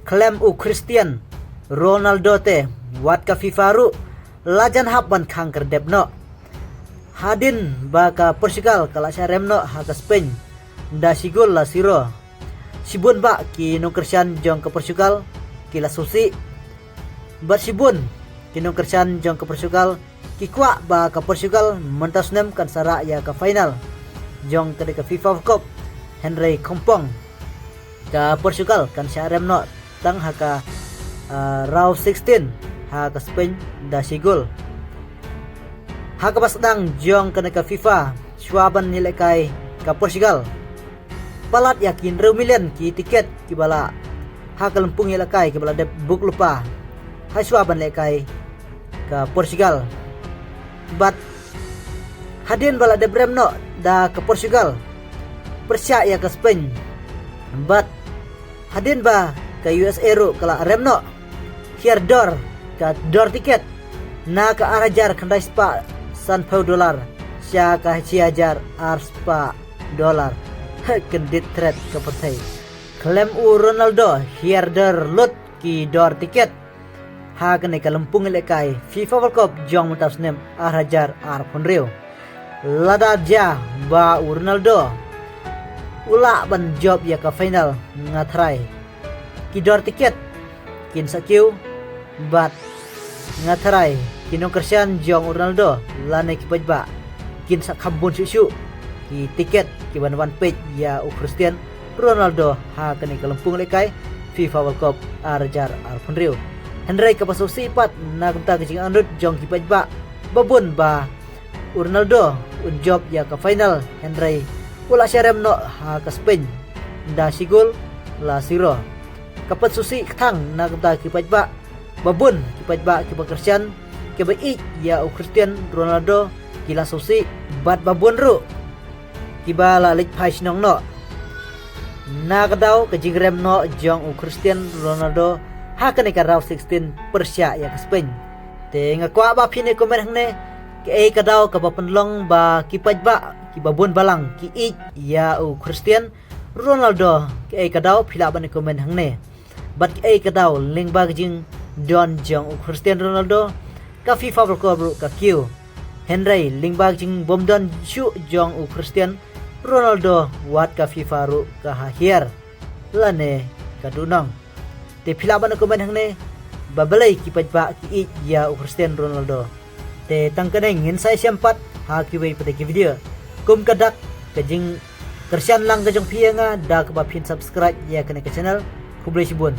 Klaim u Christian Ronaldo te wat ka FIFA ru lajan haban khangker debno. Hadin baka Portugal kala remno ha ka Spain da sigol la siro. Sibun ba ki nungkersan jong ke Portugal kila susi. Bat sibun ki nungkersan jong ke Portugal ki kwa ba ka Portugal mentas nem kan sara ya ka final jong ke FIFA World Cup Henry Kompong ka Portugal kan remno tang ha ka round 16 ha ka Spain da sigol. Ha ka pasdang jong ka FIFA swaban nilai kai ka Portugal. Palat yakin million ki tiket ki bala ha ka lempung nilai kai ki bala de buk lupa. Ha swaban nilai kai ka Portugal. But hadin bala de bremno da ka Portugal. Persya ya ka Spain. But hadin ba ka USA ru kala remno here dor ka dor tiket na ka arajar kandai spa $100 sya ka $1,000 spa dolar kendit threat ka patay klaim u Ronaldo here dor lot ki dor tiket ha ka ne kalampung lekai FIFA World Cup jong mutas nem arajar punriu lada ja ba u Ronaldo ula ban job ya ka final ngatrai kidor tiket kin sakiu bat ngatrai kinong kersian jong Ronaldo lane ki pajba kin sakambun susu ki tiket ki ban page ya u Cristiano Ronaldo ha kani kalampung lekai FIFA World Cup arjar punriu Henry ka pasu sipat na kumta kicing anut jong ki pajba babun ba Ronaldo un job ya ka final Henry ula syarem no ha ka Spain da sigol la siro kapat susi thang na kumta ki pajba babun ki pajba ki Cristiano ki ba ya u Cristiano Ronaldo kila susi bat babun ru ki ba la lik phai sinong no na kadau ka jingrem no jong u Cristiano Ronaldo ha ka ne ka round 16 Persya ya ka Spain te ngakwa ba phine komen hangne ke kadau ka papenlong ba ki pajba ki babun balang ki ya u Cristiano Ronaldo ke kadau phila ban komen hangne bat ke kadau ling ba jing don jong u Cristiano Ronaldo ka FIFA World Cup ka Q Henry ling ba jing bom don shu jong u Cristiano Ronaldo wat ka FIFA ru ka hahier lane kadunong te phila ban komen hangne babalai ki pajba ki ya u Cristiano Ronaldo te tangkaneng insai sempat ha ki wei pada ki video kum kadak kajing kersian lang kajong pianga da ka bapin subscribe ya kena ke channel kublai sibun